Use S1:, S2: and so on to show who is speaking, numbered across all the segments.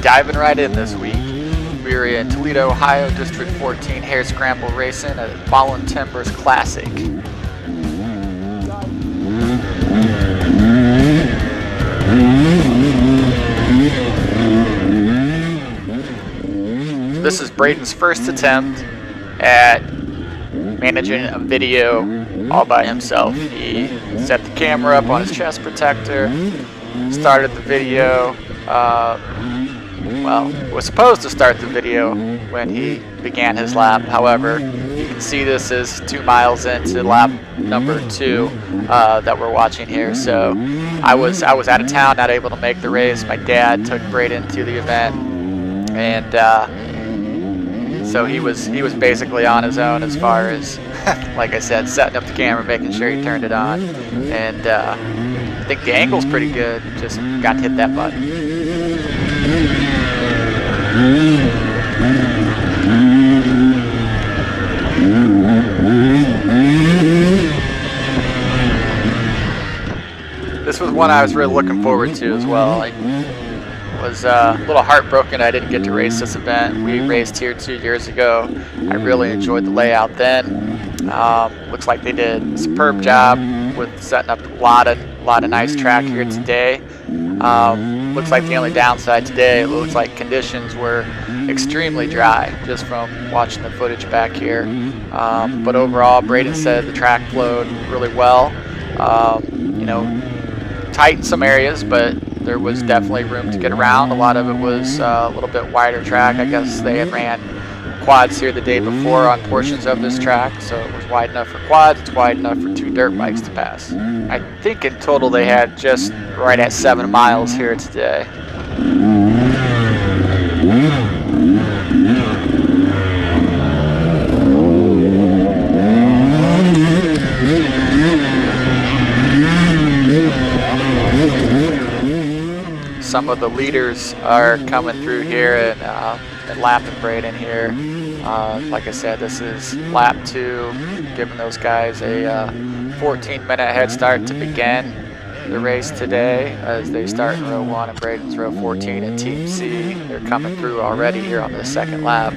S1: Diving right in this week. We're in Toledo, Ohio, District 14 Hare Scramble racing at Fallen Timbers Classic. This is Brayden's first attempt at managing a video all by himself. He set the camera up on his chest protector, started the video, was supposed to start the video when he began his lap. However, you can see this is 2 miles into lap number 2 that we're watching here. So I was out of town, not able to make the race. My dad took Brayden to the event, and so he was basically on his own as far as, like I said, setting up the camera, making sure he turned it on, and I think the angle's pretty good. Just got to hit that button. This was one I was really looking forward to as well. I was a little heartbroken I didn't get to race this event. We raced here 2 years ago. I really enjoyed the layout then. Looks like they did a superb job with setting up a lot of nice track here today. Looks like the only downside today, it looks like conditions were extremely dry just from watching the footage back here. But overall, Brayden said the track flowed really well. Tight in some areas, but there was definitely room to get around. A lot of it was a little bit wider track. I guess they had ran quads here the day before on portions of this track, so it was wide enough for quads. It's wide enough for 2 dirt bikes to pass. I think in total they had just right at 7 miles here today. Some of the leaders are coming through here and lapping Brayden here. Like I said, this is lap 2, giving those guys a 14-minute head start to begin the race today as they start in row 1 and Brayden's row 14 in Team C. They're coming through already here on the second lap.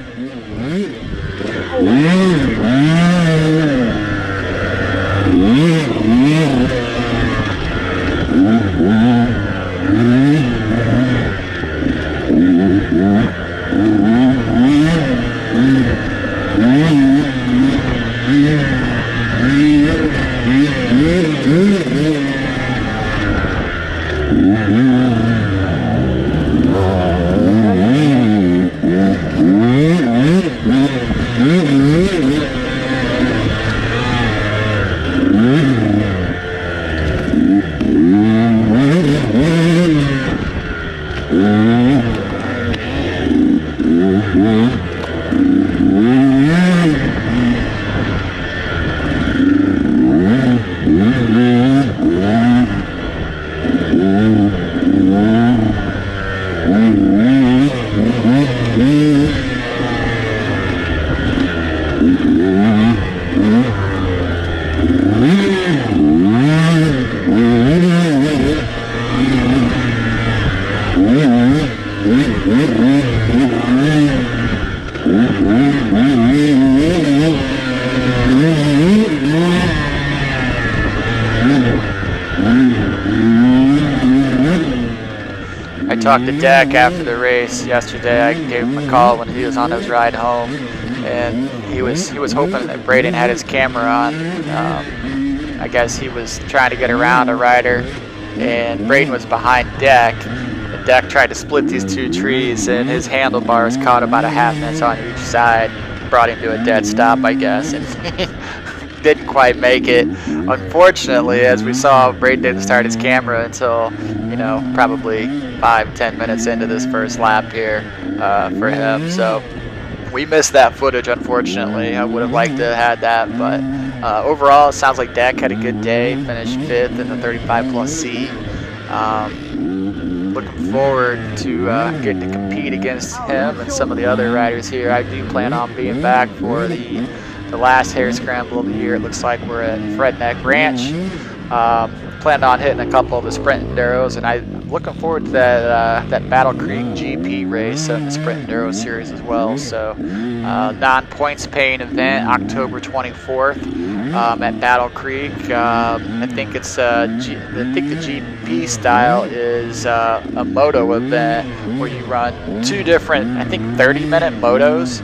S1: I talked to Dak after the race yesterday. I gave him a call when he was on his ride home, and he was hoping that Brayden had his camera on. I guess he was trying to get around a rider, and Brayden was behind Dak. And Dak tried to split these 2 trees, and his handlebars caught about a half inch on each side, brought him to a dead stop, I guess, and didn't quite make it. Unfortunately, as we saw, Brayden didn't start his camera until, probably 5-10 minutes into this first lap here for him. So we missed that footage, unfortunately. I would have liked to have had that, but overall, it sounds like Dak had a good day. Finished 5th in the 35+ C. Looking forward to getting to compete against him and some of the other riders here. I do plan on being back for the last Hare Scramble of the year. It looks like we're at Fredneck Ranch. Planned on hitting a couple of the sprint enduros, and I looking forward to that Battle Creek GP race in the Sprint Enduro Series as well. So non-points paying event, October 24th at Battle Creek. I think it's I think the GP style is a moto event where you run 2 different, I think 30-minute motos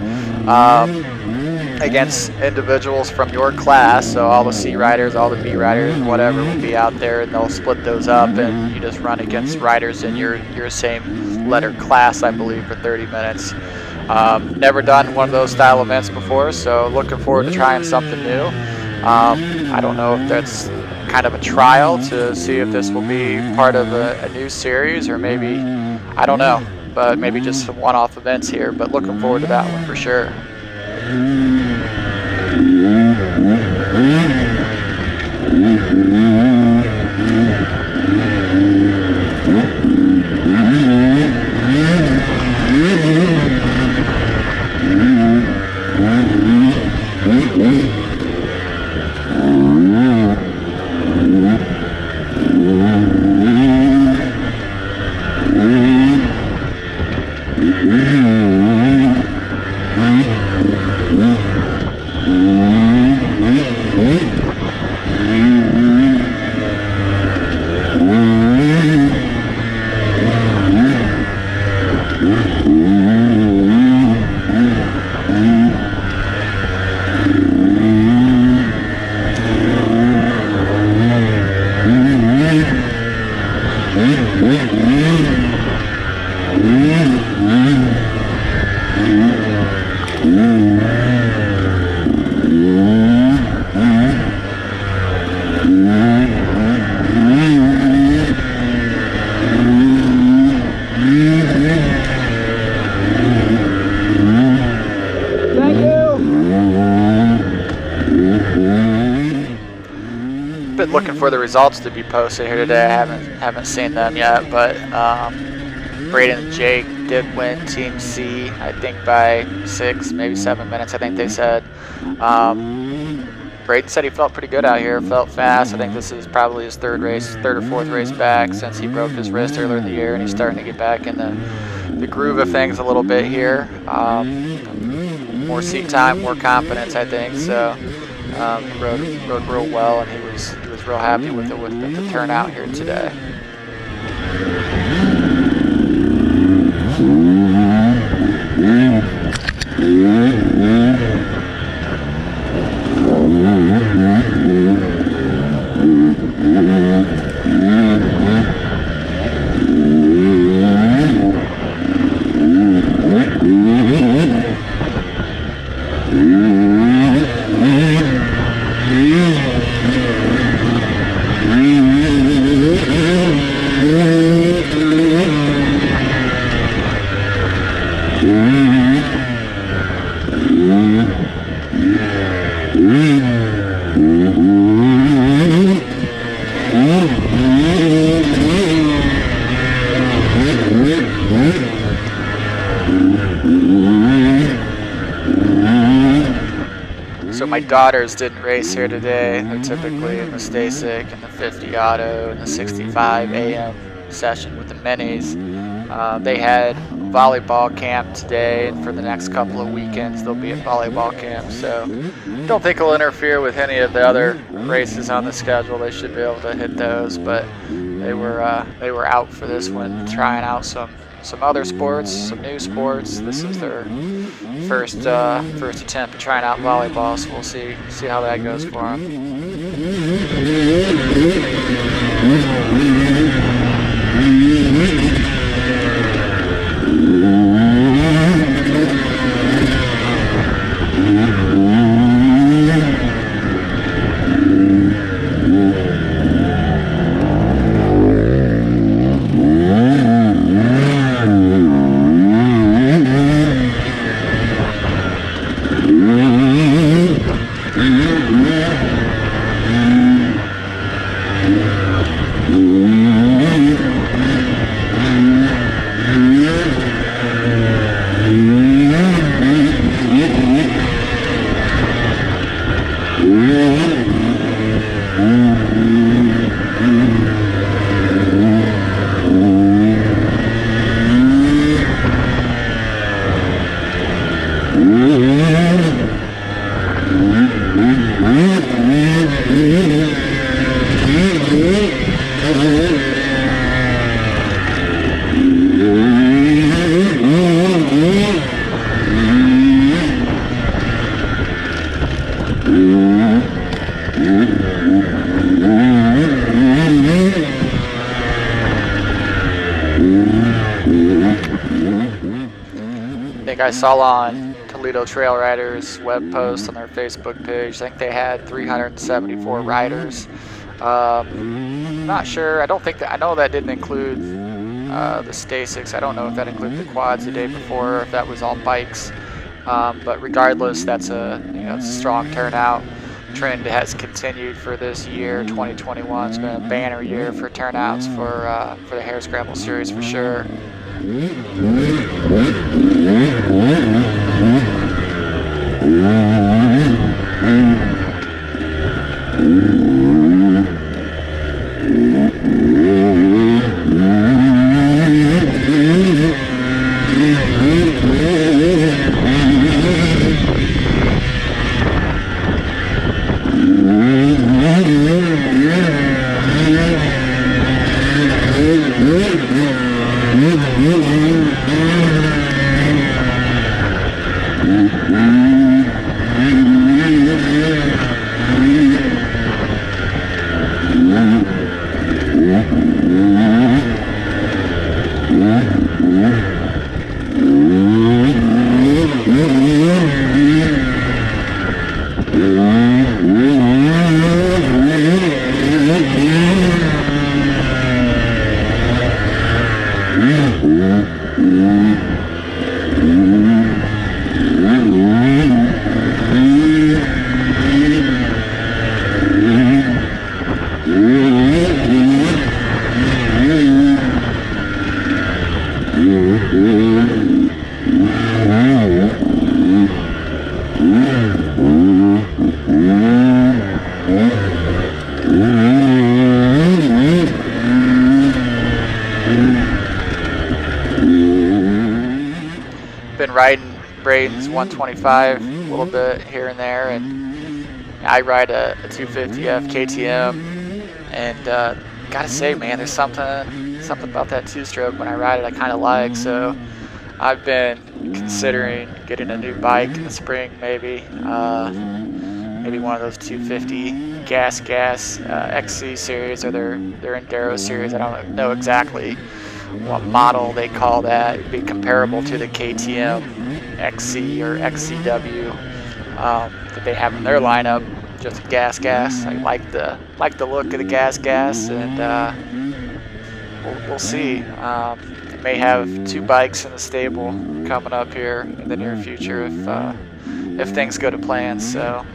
S1: against individuals from your class. So all the C riders, all the B riders, whatever, will be out there, and they'll split those up, and you just run against riders in your same letter class, I believe, for 30 minutes. Never done one of those style events before, so looking forward to trying something new. I don't know if that's kind of a trial to see if this will be part of a new series, or maybe, I don't know, but maybe just some one-off events here, but looking forward to that one for sure. Been looking for the results to be posted here today. I haven't seen them yet, but Brayden and Jake did win Team C, I think by 6, maybe 7 minutes, I think they said. Brayden said he felt pretty good out here, felt fast. I think this is probably his third or fourth race back since he broke his wrist earlier in the year, and he's starting to get back in the groove of things a little bit here. More seat time, more confidence, I think. So he rode real well, and he was real happy with the turnout here today. So my daughters didn't race here today. They're typically in the Stasek and the 50 Auto and the 65 AM session with the minis. They had volleyball camp today, and for the next couple of weekends they'll be at volleyball camp. So don't think it'll interfere with any of the other races on the schedule. They should be able to hit those, but they were out for this one, trying out some other sports, some new sports. This is their first attempt at trying out volleyball, so we'll see how that goes for them. I think I saw on Toledo Trail Riders web post on their Facebook page, I think they had 374 riders. Not sure. I don't think that. I know that didn't include the Stasics. I don't know if that included the quads the day before, or if that was all bikes. But regardless, that's a strong turnout. Trend has continued for this year. 2021 has been a banner year for turnouts for the Hare Scramble series for sure. Been riding Brayden's 125 a little bit here and there, and I ride a 250F KTM, and gotta say, man, there's something about that two-stroke when I ride it I kind of like. So I've been considering getting a new bike in the spring, maybe one of those 250 GasGas XC series, or their Enduro series. I don't know exactly what model they call that. It'd be comparable to the KTM XC or XCW that they have in their lineup. Just GasGas. I like the look of the GasGas, and we'll see. May have two bikes in the stable coming up here in the near future if things go to plan. So.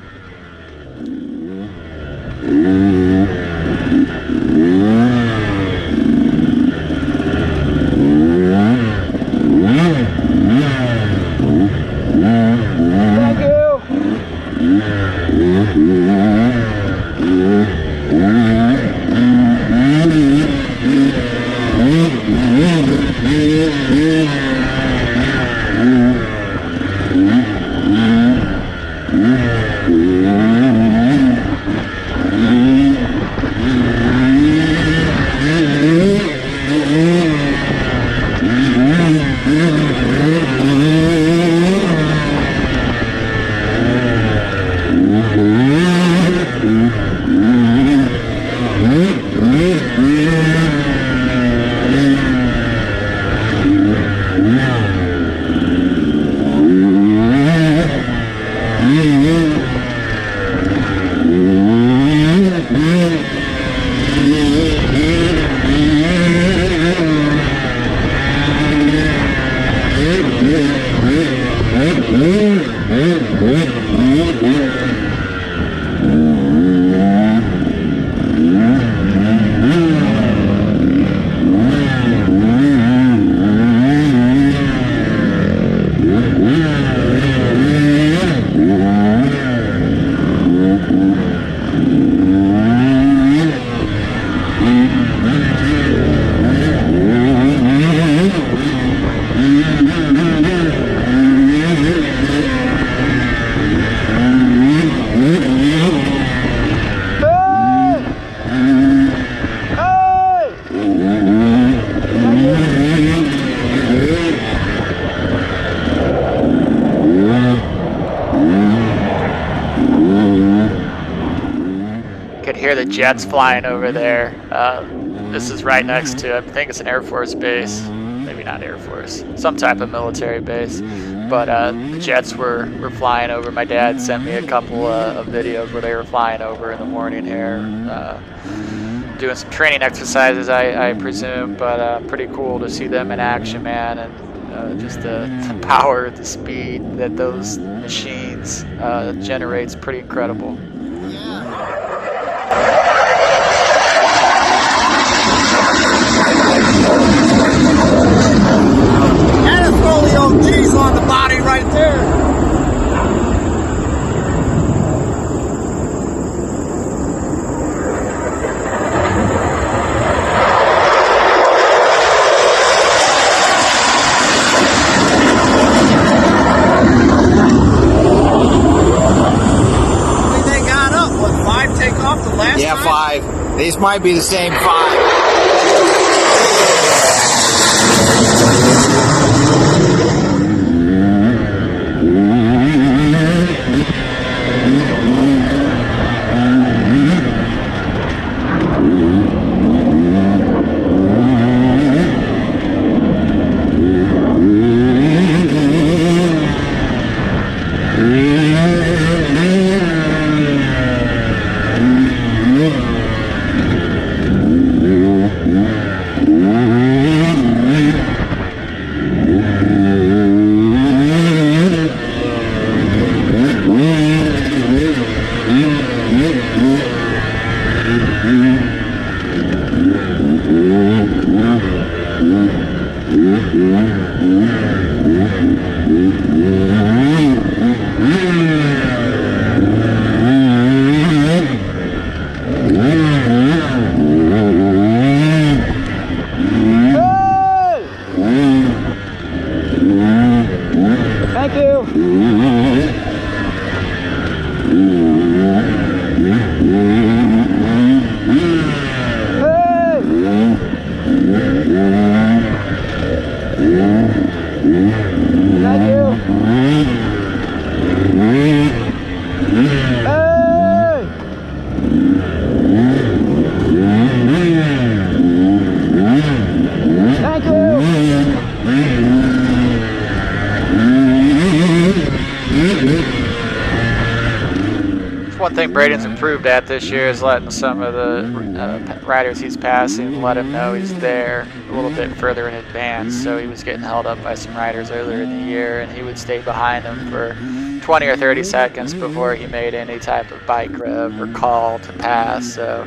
S1: Hear the jets flying over there. This is right next to, I think it's an Air Force base, maybe maybe not Air Force, some type of military base. But the jets were flying over. My dad sent me a couple of videos where they were flying over in the morning here, doing some training exercises, I presume. But pretty cool to see them in action, man, and just the power, the speed that those machines generates, pretty incredible.
S2: And a throw the old G's on the body right there. They got up, what, 5 take off the last
S3: Yeah,
S2: time?
S3: 5. These might be the same 5.
S2: Thank you.
S1: One thing Brayden's improved at this year is letting some of the riders he's passing let him know he's there a little bit further in advance. So he was getting held up by some riders earlier in the year, and he would stay behind them for 20 or 30 seconds before he made any type of bike rev or call to pass. So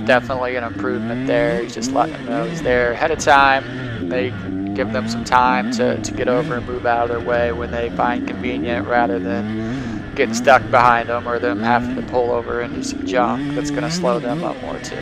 S1: definitely an improvement there. He's just letting them know he's there ahead of time. They give them some time to get over and move out of their way when they find convenient, rather than getting stuck behind them or them having to pull over into some junk that's going to slow them up more too.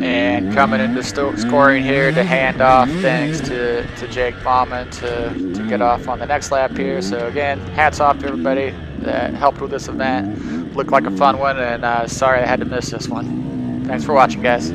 S1: And coming into scoring here to hand off things to Jake Bauman to get off on the next lap here. So again, hats off to everybody that helped with this event. Looked like a fun one, and sorry I had to miss this one. Thanks for watching, guys.